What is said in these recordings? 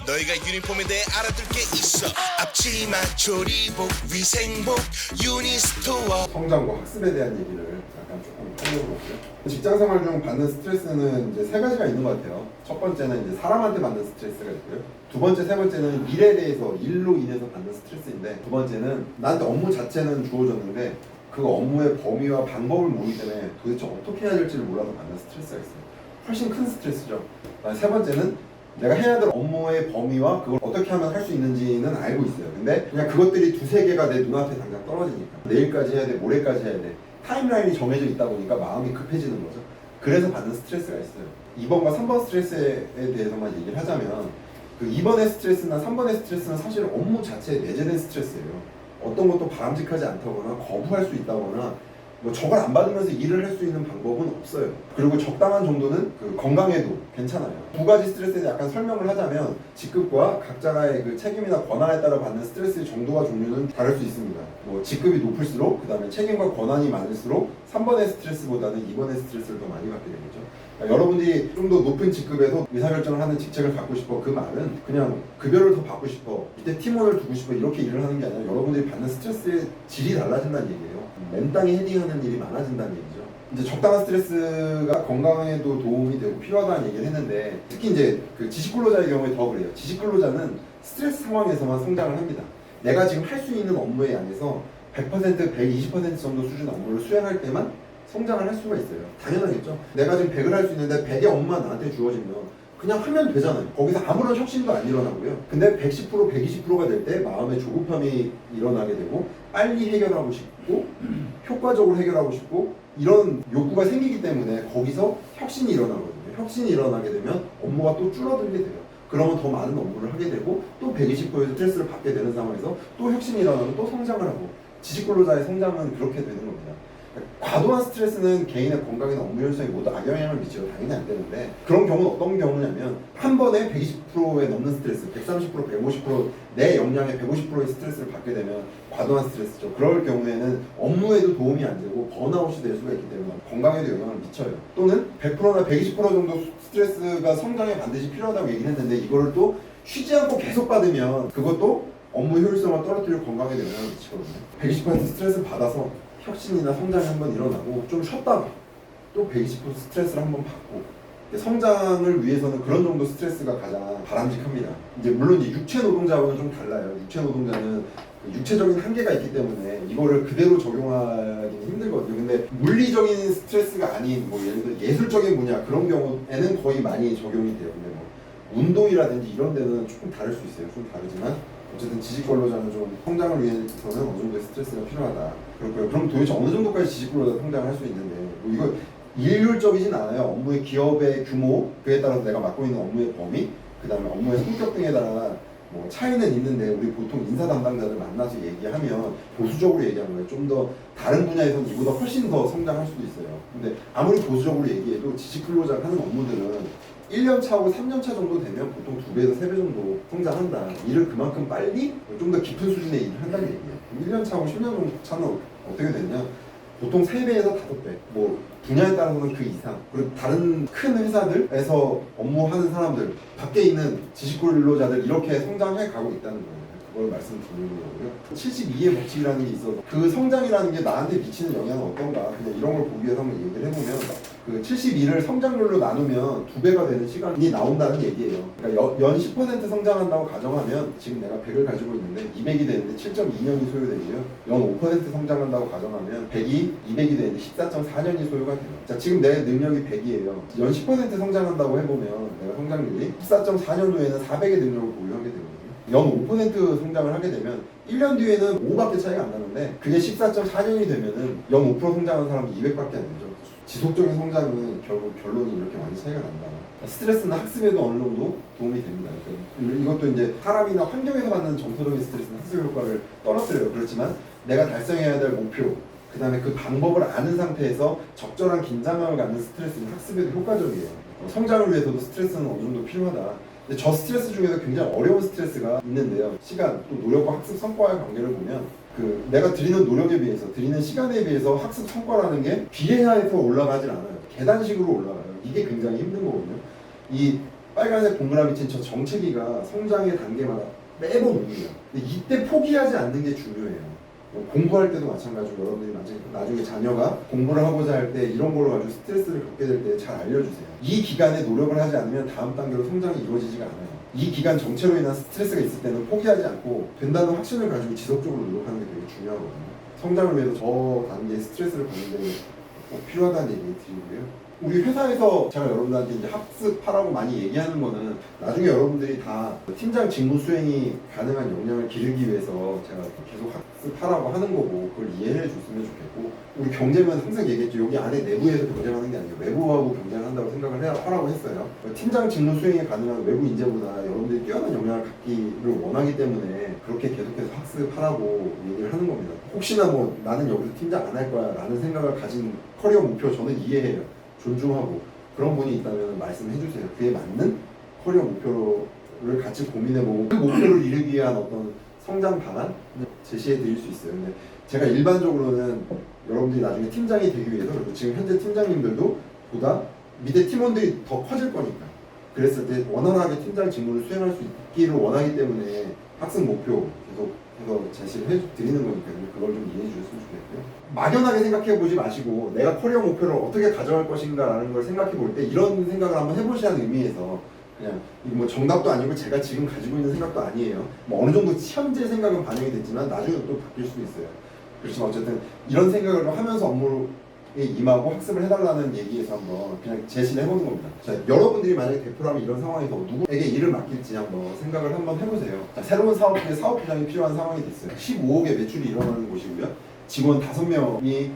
너희가 유니폼에 대해 알아둘 게 있어. 앞치마, 조리복, 위생복, 유니스토어. 성장과 학습에 대한 얘기를 약간 조금 해보려고요. 직장생활 중 받는 스트레스는 이제 세 가지가 있는 것 같아요. 첫 번째는 이제 사람한테 받는 스트레스가 있고요. 두 번째, 세 번째는 일에 대해서, 일로 인해서 받는 스트레스인데, 두 번째는 나한테 업무 자체는 주어졌는데 그 업무의 범위와 방법을 모르기 때문에 도대체 어떻게 해야 될지를 몰라서 받는 스트레스가 있어요. 훨씬 큰 스트레스죠. 세 번째는 내가 해야 될 업무의 범위와 그걸 어떻게 하면 할 수 있는지는 알고 있어요. 근데 그냥 그것들이 두세 개가 내 눈앞에 당장 떨어지니까 내일까지 해야 돼, 모레까지 해야 돼, 타임라인이 정해져 있다 보니까 마음이 급해지는 거죠. 그래서 받는 스트레스가 있어요. 2번과 3번 스트레스에 대해서만 얘기를 하자면, 그 2번의 스트레스나 3번의 스트레스는 사실 업무 자체에 내재된 스트레스예요. 어떤 것도 바람직하지 않다거나 거부할 수 있다거나 뭐 저걸 안 받으면서 일을 할 수 있는 방법은 없어요. 그리고 적당한 정도는 그 건강에도 괜찮아요. 두 가지 스트레스에 대해 약간 설명을 하자면, 직급과 각자의 그 책임이나 권한에 따라 받는 스트레스의 정도와 종류는 다를 수 있습니다. 뭐 직급이 높을수록, 그 다음에 책임과 권한이 많을수록 3번의 스트레스보다는 2번의 스트레스를 더 많이 받게 되겠죠. 그러니까 여러분들이 좀 더 높은 직급에서 의사결정을 하는 직책을 갖고 싶어, 그 말은 그냥 급여를 더 받고 싶어, 이때 팀원을 두고 싶어, 이렇게 일을 하는 게 아니라 여러분들이 받는 스트레스의 질이 달라진다는 얘기예요. 맨땅에 헤딩하는 일이 많아진다는 얘기죠. 이제 적당한 스트레스가 건강에도 도움이 되고 필요하다는 얘기를 했는데, 특히 이제 그 지식근로자의 경우에 더 그래요. 지식근로자는 스트레스 상황에서만 성장을 합니다. 내가 지금 할 수 있는 업무의 양에서 100%, 120% 정도 수준 업무를 수행할 때만 성장을 할 수가 있어요. 당연하겠죠. 내가 지금 100을 할 수 있는데 100의 업무만 나한테 주어지면 그냥 하면 되잖아요. 거기서 아무런 혁신도 안 일어나고요. 근데 110%, 120%가 될 때 마음의 조급함이 일어나게 되고, 빨리 해결하고 싶고 효과적으로 해결하고 싶고 이런 욕구가 생기기 때문에 거기서 혁신이 일어나거든요. 혁신이 일어나게 되면 업무가 또 줄어들게 돼요. 그러면 더 많은 업무를 하게 되고 또 120%의 스트레스를 받게 되는 상황에서 또 혁신이 일어나면 또 성장을 하고, 지식근로자의 성장은 그렇게 되는 겁니다. 과도한 스트레스는 개인의 건강이나 업무 효율성에 모두 악영향을 미치고 당연히 안 되는데, 그런 경우는 어떤 경우냐면, 한 번에 120%에 넘는 스트레스, 130%, 150%내 역량의 150%의 스트레스를 받게 되면 과도한 스트레스죠. 그럴 경우에는 업무에도 도움이 안 되고 번아웃이 될 수가 있기 때문에 건강에도 영향을 미쳐요. 또는 100%나 120% 정도 스트레스가 성장에 반드시 필요하다고 얘기를 했는데, 이거를 또 쉬지 않고 계속 받으면 그것도 업무 효율성을 떨어뜨리고 건강에 영향을 미치거든요. 120% 스트레스를 받아서 혁신이나 성장이 한번 일어나고 좀 쉬었다가 또 120% 스트레스를 한번 받고, 성장을 위해서는 그런 정도 스트레스가 가장 바람직합니다. 이제 물론 이제 육체 노동자와는 좀 달라요. 육체 노동자는 육체적인 한계가 있기 때문에 이거를 그대로 적용하기는 힘들거든요. 근데 물리적인 스트레스가 아닌 뭐 예를 들어 예술적인 분야, 그런 경우에는 거의 많이 적용이 돼요. 근데 뭐 운동이라든지 이런 데는 조금 다를 수 있어요. 좀 다르지만 어쨌든 지식근로자는 좀 성장을 위해서는 어느 정도의 스트레스가 필요하다. 그렇고요. 그럼 도대체 어느 정도까지 지식근로자 성장을 할 수 있는데, 뭐 이거 일률적이진 않아요. 업무의 기업의 규모, 그에 따라서 내가 맡고 있는 업무의 범위, 그 다음에 업무의 성격 등에 따라 뭐 차이는 있는데, 우리 보통 인사 담당자들 만나서 얘기하면 보수적으로 얘기하는 거예요. 좀 더 다른 분야에서는 이보다 훨씬 더 성장할 수도 있어요. 근데 아무리 보수적으로 얘기해도 지식근로자가 하는 업무들은 1년 차하고 3년 차 정도 되면 보통 2배에서 3배 정도 성장한다. 일을 그만큼 빨리 좀 더 깊은 수준의 일을 한다는 얘기예요. 1년 차하고 10년 정도 차는 어떻게 되냐? 보통 3배에서 5배, 뭐 분야에 따라서는 그 이상. 그리고 다른 큰 회사들에서 업무하는 사람들, 밖에 있는 지식근로자들, 이렇게 성장해 가고 있다는 거예요. 그걸 말씀드리는 거고요. 72의 법칙이라는 게 있어서 그 성장이라는 게 나한테 미치는 영향은 어떤가, 그냥 이런 걸 보기 위해서 한번 얘기를 해보면, 그 72를 성장률로 나누면 2배가 되는 시간이 나온다는 얘기예요. 그러니까 연 10% 성장한다고 가정하면 지금 내가 100을 가지고 있는데 200이 되는데 7.2년이 소요되고요. 연 5% 성장한다고 가정하면 100이 200이 되는데 14.4년이 소요가 돼요. 자, 지금 내 능력이 100이에요. 연 10% 성장한다고 해보면 내가 성장률이 14.4년 후에는 400의 능력을 보유하게 되거든요. 연 5% 성장을 하게 되면 1년 뒤에는 5밖에 차이가 안 나는데, 그게 14.4년이 되면은 연 5% 성장하는 사람이 200밖에 안 되죠. 지속적인 성장은 결국 결론이 이렇게 많이 차이가 난다. 스트레스나 학습에도 어느 정도 도움이 됩니다. 그러니까 이것도 이제 사람이나 환경에서 받는 정서적인 스트레스나 학습 효과를 떨어뜨려요. 그렇지만 내가 달성해야 될 목표, 그 다음에 그 방법을 아는 상태에서 적절한 긴장감을 갖는 스트레스는 학습에도 효과적이에요. 성장을 위해서도 스트레스는 어느 정도 필요하다. 근데 저 스트레스 중에서 굉장히 어려운 스트레스가 있는데요. 시간, 또 노력과 학습 성과의 관계를 보면, 그 내가 드리는 노력에 비해서, 드리는 시간에 비해서 학습 성과라는 게 비례해서 올라가질 않아요. 계단식으로 올라가요. 이게 굉장히 힘든 거거든요. 이 빨간색 동그라미 친 저 정체기가 성장의 단계마다 매번 옵니다. 근데 이때 포기하지 않는 게 중요해요. 공부할 때도 마찬가지로 여러분들이 나중에 자녀가 공부를 하고자 할 때 이런 걸로 가지고 스트레스를 겪게 될 때 잘 알려주세요. 이 기간에 노력을 하지 않으면 다음 단계로 성장이 이루어지지가 않아요. 이 기간 정체로 인한 스트레스가 있을 때는 포기하지 않고 된다는 확신을 가지고 지속적으로 노력하는 게 되게 중요하거든요. 성장을 위해서 저 단계의 스트레스를 받는 데 꼭 필요하다는 얘기 드리고요. 우리 회사에서 제가 여러분들한테 이제 학습하라고 많이 얘기하는 거는 나중에 여러분들이 다 팀장 직무 수행이 가능한 역량을 기르기 위해서 제가 계속 학습하라고 하는 거고 그걸 이해해 줬으면 좋겠고 우리 경쟁은 항상 얘기했죠. 여기 안에 내부에서 경쟁하는 게 아니에요. 외부하고 경쟁한다고 생각을 하라고 했어요. 팀장 직무 수행이 가능한 외부 인재보다 여러분들이 뛰어난 역량을 갖기를 원하기 때문에 그렇게 계속해서 학습하라고 얘기를 하는 겁니다. 혹시나 뭐 나는 여기서 팀장 안 할 거야 라는 생각을 가진 커리어 목표 저는 이해해요. 존중하고 그런 분이 있다면 말씀해 주세요. 그에 맞는 커리어 목표를 같이 고민해보고 그 목표를 이루기 위한 어떤 성장 방안 제시해 드릴 수 있어요. 근데 제가 일반적으로는 여러분들이 나중에 팀장이 되기 위해서 그리고 지금 현재 팀장님들도 보다 밑에 팀원들이 더 커질 거니까 그랬을 때 원활하게 팀장 직무를 수행할 수 있기를 원하기 때문에 학습 목표 계속 제시를 해드리는 거니까 그걸 좀 이해해 주셨으면 좋겠고요. 막연하게 생각해 보지 마시고 내가 커리어 목표를 어떻게 가져갈 것인가라는 걸 생각해 볼 때 이런 생각을 한번 해보시라는 의미에서 그냥 뭐 정답도 아니고 제가 지금 가지고 있는 생각도 아니에요. 뭐 어느 정도 현재 생각은 반영이 됐지만 나중에 또 바뀔 수도 있어요. 그렇지만 어쨌든 이런 생각을 하면서 업무에 임하고 학습을 해달라는 얘기에서 한번 그냥 제시를 해보는 겁니다. 자, 여러분들이 만약에 대표라면 이런 상황에서 누구에게 일을 맡길지 한번 생각을 한번 해보세요. 자, 새로운 사업부에 사업부장이 필요한 상황이 됐어요. 15억의 매출이 일어나는 곳이고요. 직원 5명이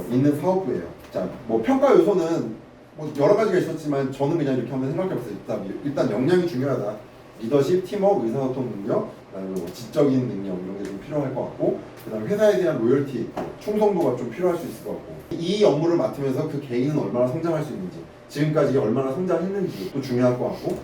있는 사업부예요. 자, 뭐 평가 요소는 뭐 여러 가지가 있었지만 저는 그냥 이렇게 한번 생각해봤어요. 일단 역량이 중요하다. 리더십, 팀워크, 의사소통 능력, 그다음에 뭐 지적인 능력 이런 게 좀 필요할 것 같고, 그다음에 회사에 대한 로열티, 충성도가 좀 필요할 수 있을 것 같고, 이 업무를 맡으면서 그 개인은 얼마나 성장할 수 있는지, 지금까지 얼마나 성장했는지 또 중요할 것 같고,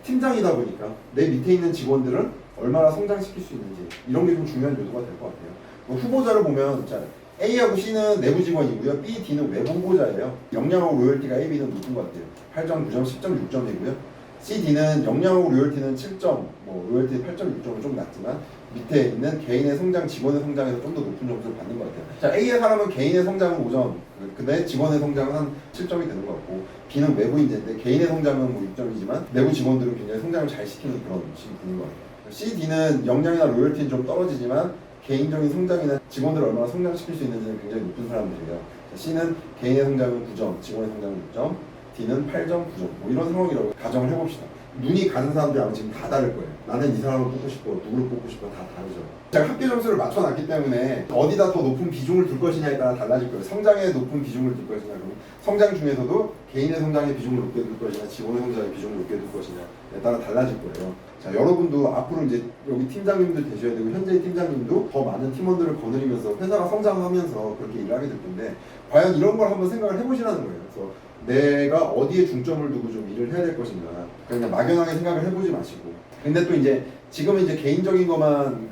팀장이다 보니까 내 밑에 있는 직원들은 얼마나 성장시킬 수 있는지 이런 게 좀 중요한 요소가 될 것 같아요. 뭐 후보자를 보면 자, A하고 C는 내부 직원이고요. B, D는 외부 후보자예요. 역량하고 로열티가 A, B는 높은 것 같아요. 8점, 9점, 10점, 6점이고요. C, D는 역량하고 로열티는 7점, 뭐 로열티 8점, 6점은 좀 낮지만 밑에 있는 개인의 성장, 직원의 성장에서 좀 더 높은 점수를 받는 것 같아요. 자, A의 사람은 개인의 성장은 5점, 근데 직원의 성장은 한 7점이 되는 것 같고, B는 외부 인재인데 개인의 성장은 뭐 6점이지만 내부 직원들은 굉장히 성장을 잘 시키는 그런 분인 것 같아요. C, D는 역량이나 로열티는 좀 떨어지지만 개인적인 성장이나 직원들을 얼마나 성장시킬 수 있는지는 굉장히 높은 사람들이에요. C는 개인의 성장은 9점, 직원의 성장은 6점, D는 8점, 9점. 뭐 이런 상황이라고 가정을 해봅시다. 눈이 가는 사람들이 아마 지금 다 다를 거예요. 나는 이 사람을 뽑고 싶어, 누구를 뽑고 싶어 다 다르죠. 제가 학교 점수를 맞춰놨기 때문에 어디다 더 높은 비중을 둘 것이냐에 따라 달라질 거예요. 성장에 높은 비중을 둘 것이냐, 그럼 성장 중에서도 개인의 성장에 비중을 높게 둘 것이냐, 직원의 성장에 비중을 높게 둘 것이냐에 따라 달라질 거예요. 자, 여러분도 앞으로 이제 여기 팀장님들 되셔야 되고 현재의 팀장님도 더 많은 팀원들을 거느리면서 회사가 성장하면서 그렇게 일을 하게 될 텐데 과연 이런 걸 한번 생각을 해보시라는 거예요. 그래서 내가 어디에 중점을 두고 좀 일을 해야 될 것인가 그냥 막연하게 생각을 해보지 마시고 근데 또 이제 지금은 이제 개인적인 것만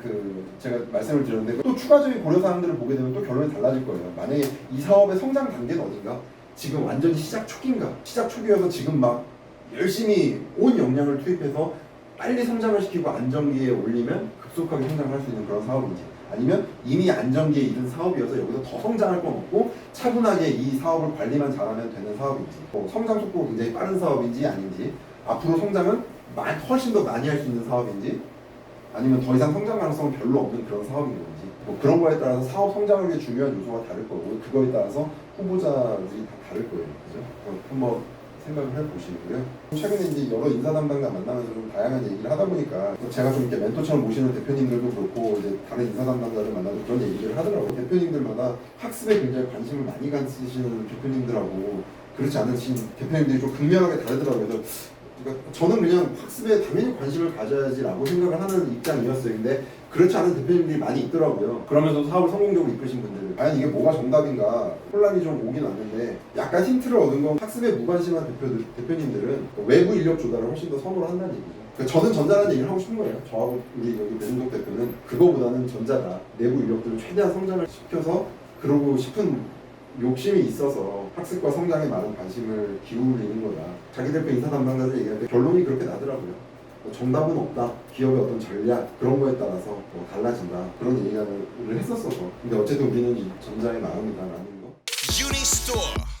제가 말씀을 드렸는데 또 추가적인 고려 사항들을 보게 되면 또 결론이 달라질 거예요. 만약에 이 사업의 성장 단계는 어딘가 지금 완전히 시작 초기인가 시작 초기여서 지금 막 열심히 온 역량을 투입해서 빨리 성장을 시키고 안정기에 올리면 급속하게 성장할 수 있는 그런 사업인지 아니면 이미 안정기에 이른 사업이어서 여기서 더 성장할 건 없고 차분하게 이 사업을 관리만 잘하면 되는 사업인지 뭐 성장 속도가 굉장히 빠른 사업인지 아닌지 앞으로 성장은 훨씬 더 많이 할 수 있는 사업인지 아니면 더 이상 성장 가능성은 별로 없는 그런 사업인 건지 뭐 그런 거에 따라서 사업 성장을 위해 중요한 요소가 다를 거고 그거에 따라서 후보자들이 다 다를 거예요. 그죠? 한번 생각을 해보시고요. 최근에 이제 여러 인사 담당자 만나면서 좀 다양한 얘기를 하다 보니까 제가 좀 이렇게 멘토처럼 모시는 대표님들도 그렇고 이제 다른 인사 담당자를 만나도 그런 얘기를 하더라고요. 대표님들마다 학습에 굉장히 관심을 많이 가지시는 대표님들하고 그렇지 않으신 대표님들이 좀 극명하게 다르더라고요. 그래서 그러니까 저는 그냥 학습에 당연히 관심을 가져야지라고 생각을 하는 입장이었어요. 근데 그렇지 않은 대표님들이 많이 있더라고요. 그러면서 사업을 성공적으로 이끄신 분들 과연 이게 뭐가 정답인가 혼란이 좀 오긴 왔는데 약간 힌트를 얻은 건 학습에 무관심한 대표님들은 외부 인력 조달을 훨씬 더 선호를 한다는 얘기죠. 그러니까 저는 전자라는 얘기를 하고 싶은 거예요. 저하고 우리 여기 배준석 대표는 그거보다는 전자다. 내부 인력들을 최대한 성장을 시켜서 그러고 싶은 욕심이 있어서 학습과 성장에 많은 관심을 기울이는 거다. 자기 대표 인사 담당자들 얘기할 때 결론이 그렇게 나더라고요. 정답은 없다. 기업의 어떤 전략 그런 거에 따라서 뭐 달라진다. 그런 얘기를 했었어서. 근데 어쨌든 우리는 이 전자의 마음이다라는 거. 유니스토어